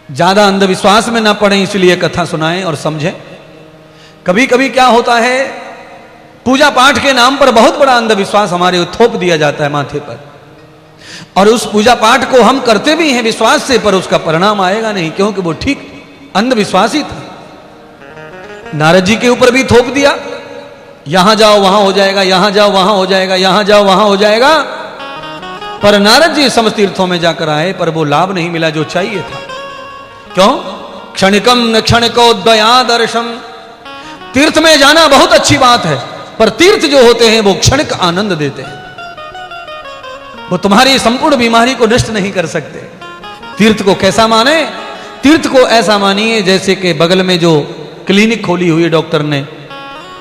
ज्यादा अंधविश्वास में ना पड़े, इसलिए कथा सुनाएं और समझें। कभी कभी क्या होता है, पूजा पाठ के नाम पर बहुत बड़ा अंधविश्वास हमारे थोप दिया जाता है माथे पर, और उस पूजा पाठ को हम करते भी हैं विश्वास से, पर उसका परिणाम आएगा नहीं, क्योंकि वो ठीक अंधविश्वास ही था। नारद जी के ऊपर भी थोप दिया, यहां जाओ वहां हो जाएगा, यहां जाओ वहां हो जाएगा, यहां जाओ वहां हो जाएगा। पर नारद जी समस्त तीर्थों में जाकर आए, पर वो लाभ नहीं मिला जो चाहिए था। क्यों? क्षणिकम न क्षणिको दया दर्शन। तीर्थ में जाना बहुत अच्छी बात है, पर तीर्थ जो होते हैं वो क्षणिक आनंद देते हैं, वो तुम्हारी संपूर्ण बीमारी को नष्ट नहीं कर सकते। तीर्थ को कैसा माने? तीर्थ को ऐसा मानिए जैसे कि बगल में जो क्लिनिक खोली हुई है डॉक्टर ने,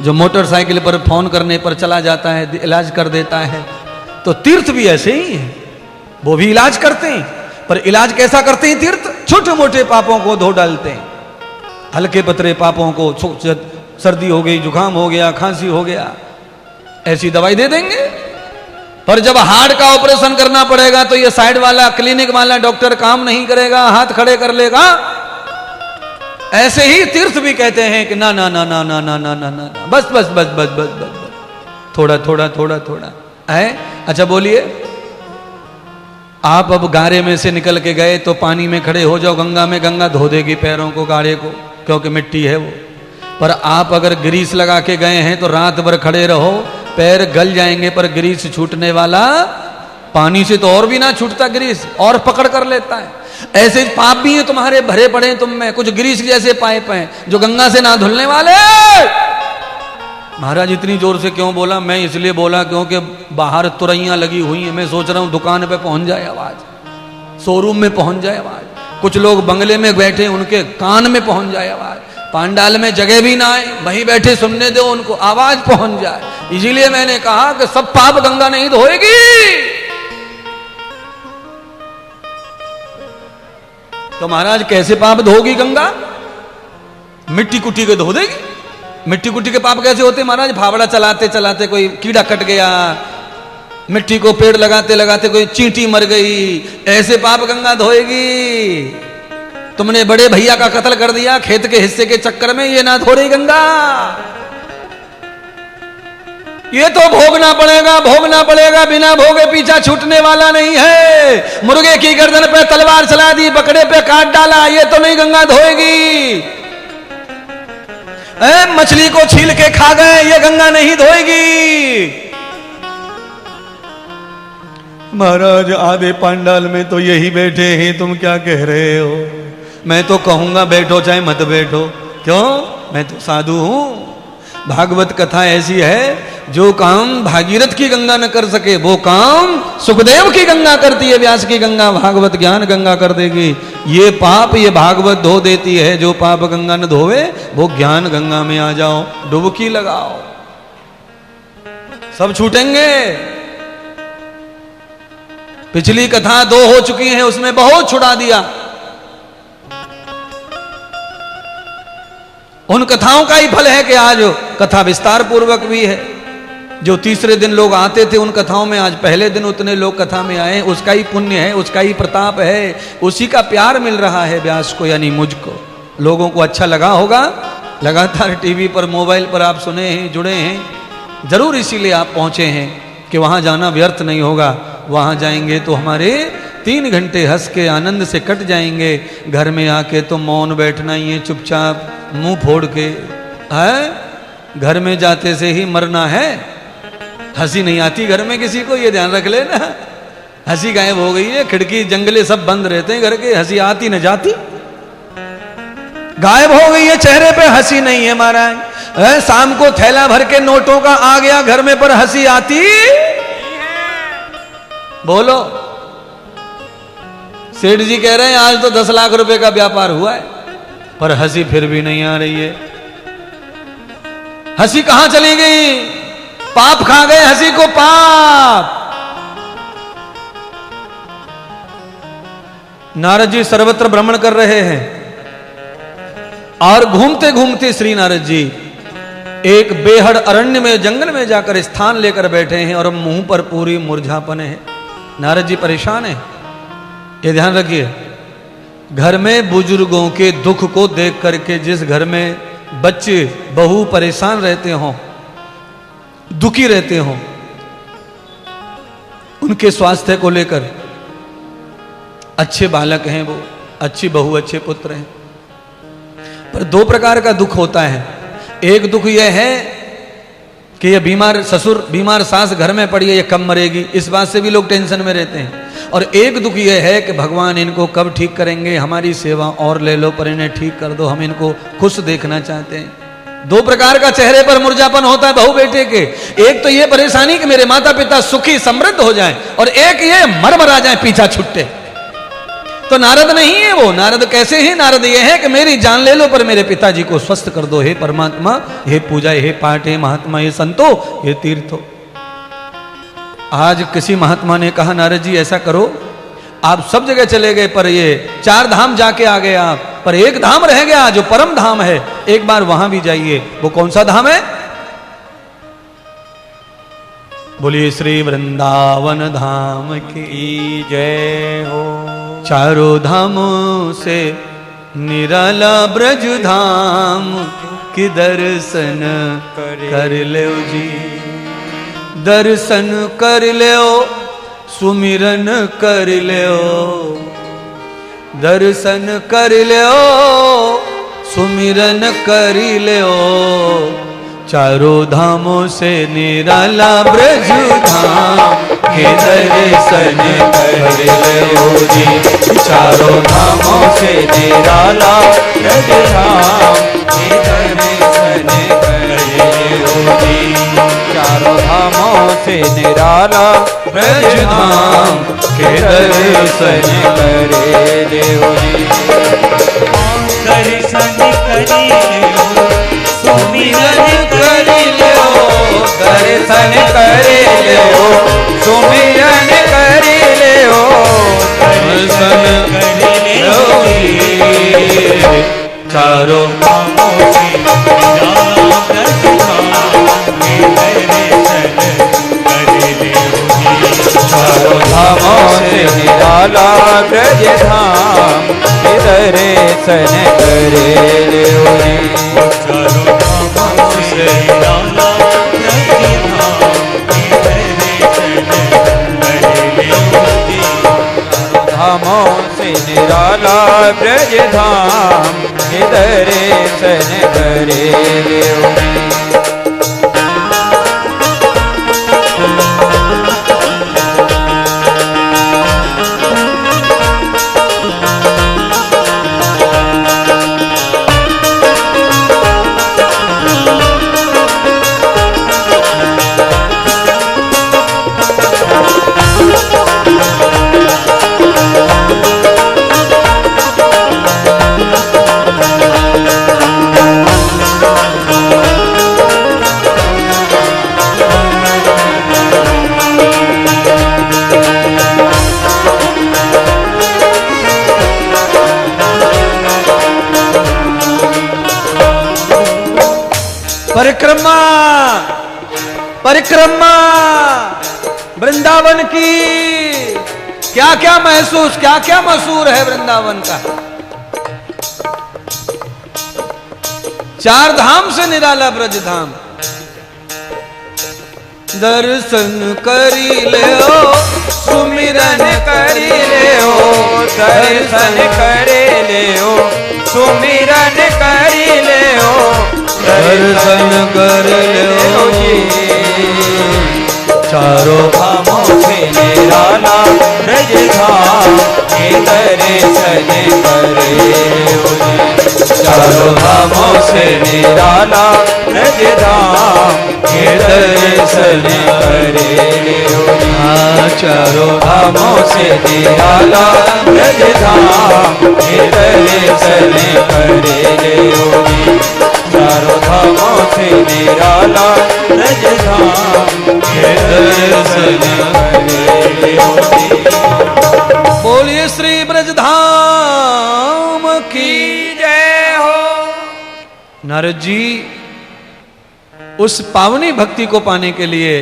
जो मोटरसाइकिल पर फोन करने पर चला जाता है, इलाज कर देता है, तो तीर्थ भी ऐसे ही है, वो भी इलाज करते हैं। पर इलाज कैसा करते हैं तीर्थ? छोटे मोटे पापों को धो डालते हैं, हल्के पतरे पापों को, सर्दी हो गई, जुकाम हो गया, खांसी हो गया, ऐसी दवाई दे देंगे। पर जब हार्ट का ऑपरेशन करना पड़ेगा तो ये साइड वाला क्लिनिक वाला डॉक्टर काम नहीं करेगा, हाथ खड़े कर लेगा। ऐसे ही तीर्थ भी कहते हैं कि ना ना ना ना ना ना ना ना ना, बस बस बस बस बस बस, थोड़ा थोड़ा थोड़ा थोड़ा है। अच्छा बोलिए, आप अब गारे में से निकल के गए तो पानी में खड़े हो जाओ गंगा में, गंगा धो देगी पैरों को, गारे को, क्योंकि मिट्टी है वो। पर आप अगर ग्रीस लगा के गए हैं तो रात भर खड़े रहो, पैर गल जाएंगे, पर ग्रीस छूटने वाला पानी से तो और भी ना छूटता, ग्रीस और पकड़ कर लेता है। ऐसे पाप भी हैं तुम्हारे भरे पड़े तुम में, कुछ ग्रीस जैसे पाइप हैं जो गंगा से ना धुलने वाले। महाराज इतनी जोर से क्यों बोला? मैं इसलिए बोला क्योंकि बाहर तुरैयां लगी हुई हैं, मैं सोच रहा हूं दुकान पे पहुंच जाए आवाज, शोरूम में पहुंच जाए आवाज, कुछ लोग बंगले में बैठे उनके कान में पहुंच जाए आवाज, पांडाल में जगह भी ना आए, वहीं बैठे सुनने दो उनको, आवाज पहुंच जाए। इसीलिए मैंने कहा कि सब पाप गंगा नहीं धोएगी। तो महाराज कैसे पाप धोगी गंगा? मिट्टी कुट्टी के धो देगी। मिट्टी कुट्टी के पाप कैसे होते महाराज? फावड़ा चलाते चलाते कोई कीड़ा कट गया, मिट्टी को पेड़ लगाते लगाते कोई चींटी मर गई, ऐसे पाप गंगा धोएगी। तुमने बड़े भैया का कत्ल कर दिया खेत के हिस्से के चक्कर में, ये ना धो रही गंगा। ये तो भोगना पड़ेगा, भोगना पड़ेगा, बिना भोगे पीछा छूटने वाला नहीं है। मुर्गे की गर्दन पे तलवार चला दी, बकरे पे काट डाला, ये तो नहीं गंगा धोएगी। मछली को छील के खा गए, ये गंगा नहीं धोएगी। महाराज आधे पांडाल में तो यही बैठे हैं, तुम क्या कह रहे हो? मैं तो कहूंगा बैठो चाहे मत बैठो। क्यों? मैं तो साधु हूं। भागवत कथा ऐसी है, जो काम भागीरथ की गंगा न कर सके वो काम सुखदेव की गंगा करती है, व्यास की गंगा, भागवत ज्ञान गंगा कर देगी। ये पाप ये भागवत धो देती है, जो पाप गंगा न धोवे वो ज्ञान गंगा में आ जाओ, डुबकी लगाओ, सब छूटेंगे। पिछली कथा 2 हो चुकी है, उसमें बहुत छुड़ा दिया। उन कथाओं का ही फल है कि आज कथा विस्तार पूर्वक भी है। जो तीसरे दिन लोग आते थे उन कथाओं में, आज पहले दिन उतने लोग कथा में आए, उसका ही पुण्य है, उसका ही प्रताप है, उसी का प्यार मिल रहा है व्यास को, यानी मुझको। लोगों को अच्छा लगा होगा, लगातार टीवी पर मोबाइल पर आप सुने हैं, जुड़े हैं, जरूर इसीलिए आप पहुंचे हैं कि वहां जाना व्यर्थ नहीं होगा। वहां जाएंगे तो हमारे 3 घंटे हंस के आनंद से कट जाएंगे। घर में आके तो मौन बैठना ही है, चुपचाप मुंह फोड़ के है। घर में जाते से ही मरना है। हंसी नहीं आती घर में किसी को, ये ध्यान रख लेना। हंसी गायब हो गई है, खिड़की जंगले सब बंद रहते हैं घर के, हंसी आती न जाती, गायब हो गई है, चेहरे पे हंसी नहीं है महाराज। शाम को थैला भर के नोटों का आ गया घर में, पर हंसी आती बोलो। सेठ जी कह रहे हैं आज तो 10 लाख रुपए का व्यापार हुआ है, पर हंसी फिर भी नहीं आ रही है। हंसी कहां चली गई? पाप खा गए हंसी को, पाप। नारद जी सर्वत्र भ्रमण कर रहे हैं और घूमते घूमते श्री नारद जी एक बेहद अरण्य में, जंगल में जाकर स्थान लेकर बैठे हैं और मुंह पर पूरी मुरझापन है। नारद जी परेशान है, ये ध्यान रखिए। घर में बुजुर्गों के दुख को देख करके, जिस घर में बच्चे बहू परेशान रहते हों, दुखी रहते हों, उनके स्वास्थ्य को लेकर अच्छे बालक हैं वो, अच्छी बहू, अच्छे पुत्र हैं, पर दो प्रकार का दुख होता है। एक दुख यह है कि ये बीमार ससुर, बीमार सास घर में पड़ी है, ये कब मरेगी, इस बात से भी लोग टेंशन में रहते हैं। और एक दुख यह है कि भगवान इनको कब ठीक करेंगे, हमारी सेवा और ले लो पर इन्हें ठीक कर दो, हम इनको खुश देखना चाहते हैं। दो प्रकार का चेहरे पर मुरझापन होता है बहू बेटे के। एक तो ये परेशानी कि मेरे माता पिता सुखी समृद्ध हो जाएं, और एक ये मर जाए, पीछा छुट्टे। तो नारद नहीं है वो। नारद कैसे हैं? नारद ये है कि मेरी जान ले लो पर मेरे पिताजी को स्वस्थ कर दो, हे परमात्मा, हे पूजा, हे पाठ, हे महात्मा, हे संतो, हे तीर्थो। आज किसी महात्मा ने कहा, नारद जी ऐसा करो, आप सब जगह चले गए पर ये 4 धाम जाके आ गए आप, पर एक धाम रह गया जो परम धाम है, एक बार वहां भी जाइए। वो कौन सा धाम है? बोलिए श्री वृंदावन धाम की जय हो। चारों धामों से निराला ब्रज धाम की दर्शन कर ले जी, दर्शन कर ले, सुमिरन कर ले, दर्शन कर ले, सुमिरन कर ले। चारों धामों से निराला ब्रज धाम के दर्शन कर लो जी। चारों धामों से निराला ब्रज धाम के दर्शन कर लो जी। चारों धामों से निराला ब्रज धाम के दर्शन कर लो जी। दर्शन करी सुमिरन करी लो, दर्शन करे लो, सुमिरन करी लो, दर्शन करी लो। चारों धामों से निराला ब्रज धाम के दर्शन कर लो। चारों धामों से निराला ब्रज धाम के दर्शन करे लो। चारों धामों से निराला ब्रज धाम के दर्शन कर लो। धामों से निराला ब्रज धाम के दर्शन करे लो। परिक्रमा, परिक्रमा वृंदावन की। क्या क्या महसूस, क्या क्या मशहूर है वृंदावन का। 4 धाम से निराला ब्रज धाम। दर्शन करी ले, सुमिरन करी ले, दर्शन करे ले, सुमिरन करी ले, दर्शन कर लो जी। चारों धामों से निराला ब्रज धाम के दर्शन कर लो जी। चारों धामों से निराला ब्रज धाम के दर्शन कर लो जी। चारों धामों से निराला ब्रज धाम के दर्शन कर लो जी। चारों धामों से निराला ब्रज धाम के दर्शन करे लो जी। बोलिए श्री ब्रज धाम की जय हो। नारद जी उस पावनी भक्ति को पाने के लिए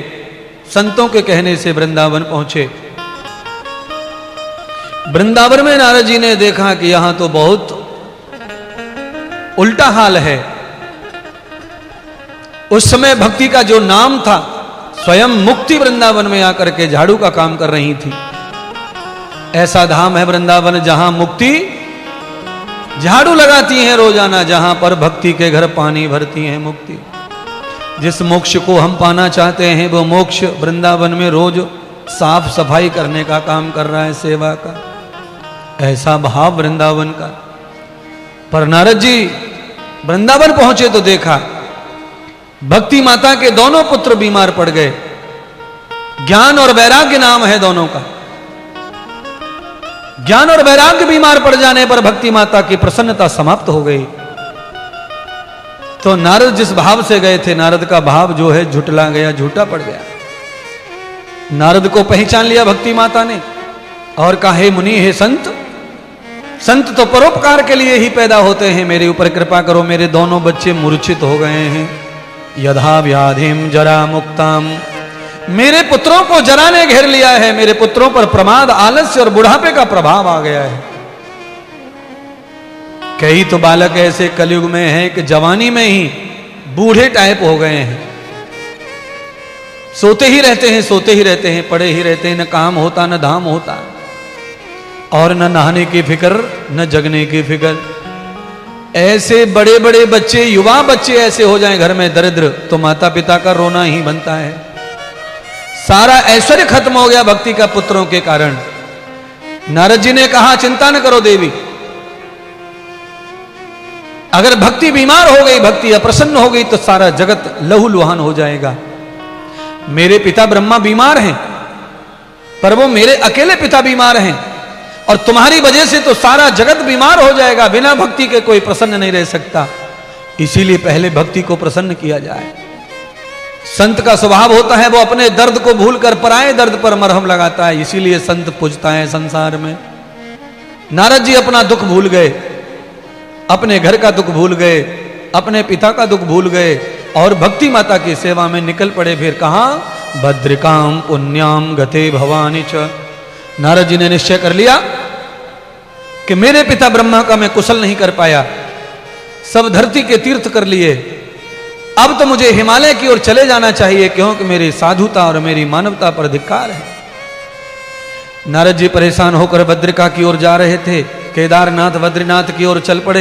संतों के कहने से वृंदावन पहुंचे। वृंदावन में नारद जी ने देखा कि यहां तो बहुत उल्टा हाल है। उस समय भक्ति का जो नाम था, स्वयं मुक्ति वृंदावन में आकर के झाड़ू का काम कर रही थी। ऐसा धाम है वृंदावन जहां मुक्ति झाड़ू लगाती हैं रोजाना, जहां पर भक्ति के घर पानी भरती हैं मुक्ति। जिस मोक्ष को हम पाना चाहते हैं वो मोक्ष वृंदावन में रोज साफ सफाई करने का काम कर रहा है, सेवा का। ऐसा भाव वृंदावन का। पर नारद जी वृंदावन पहुंचे तो देखा भक्ति माता के दोनों पुत्र बीमार पड़ गए। ज्ञान और वैराग्य नाम है दोनों का। ज्ञान और वैराग्य बीमार पड़ जाने पर भक्ति माता की प्रसन्नता समाप्त हो गई। तो नारद जिस भाव से गए थे, नारद का भाव जो है झुटला गया, झूठा पड़ गया। नारद को पहचान लिया भक्ति माता ने और कहा, हे मुनि, हे संत, संत तो परोपकार के लिए ही पैदा होते हैं, मेरे ऊपर कृपा करो, मेरे दोनों बच्चे मूर्छित हो गए हैं। यथा व्याधिम जरा मुक्ताम, मेरे पुत्रों को जरा ने घेर लिया है, मेरे पुत्रों पर प्रमाद, आलस्य और बुढ़ापे का प्रभाव आ गया है। कई तो बालक ऐसे कलयुग में हैं कि जवानी में ही बूढ़े टाइप हो गए हैं। सोते ही रहते हैं, सोते ही रहते हैं, पड़े ही रहते हैं, न काम होता न धाम होता, और न नहाने की फिक्र न जगने की फिक्र। ऐसे बड़े बड़े बच्चे, युवा बच्चे ऐसे हो जाएं घर में दरिद्र, तो माता पिता का रोना ही बनता है। सारा ऐश्वर्य खत्म हो गया भक्ति का पुत्रों के कारण। नारद जी ने कहा, चिंता न करो देवी, अगर भक्ति बीमार हो गई, भक्ति अप्रसन्न हो गई तो सारा जगत लहूलुहान हो जाएगा। मेरे पिता ब्रह्मा बीमार हैं, पर वो मेरे अकेले पिता बीमार हैं, और तुम्हारी वजह से तो सारा जगत बीमार हो जाएगा। बिना भक्ति के कोई प्रसन्न नहीं रह सकता। इसीलिए पहले भक्ति को प्रसन्न किया जाए। संत का स्वभाव होता है वो अपने दर्द को भूलकर पराये दर्द पर मरहम लगाता है, इसीलिए संत पूजता है संसार में। नारद जी अपना दुख भूल गए, अपने घर का दुख भूल गए, अपने पिता का दुख भूल गए और भक्ति माता की सेवा में निकल पड़े। फिर कहा, भद्रिकाम पुण्याम गते भवानी च। नारद जी ने निश्चय कर लिया कि मेरे पिता ब्रह्मा का मैं कुशल नहीं कर पाया, सब धरती के तीर्थ कर लिए, अब तो मुझे हिमालय की ओर चले जाना चाहिए, क्योंकि मेरी साधुता और मेरी मानवता पर धिक्कार है। नारद जी परेशान होकर बद्रिका की ओर जा रहे थे। केदारनाथ बद्रीनाथ की ओर चल पड़े।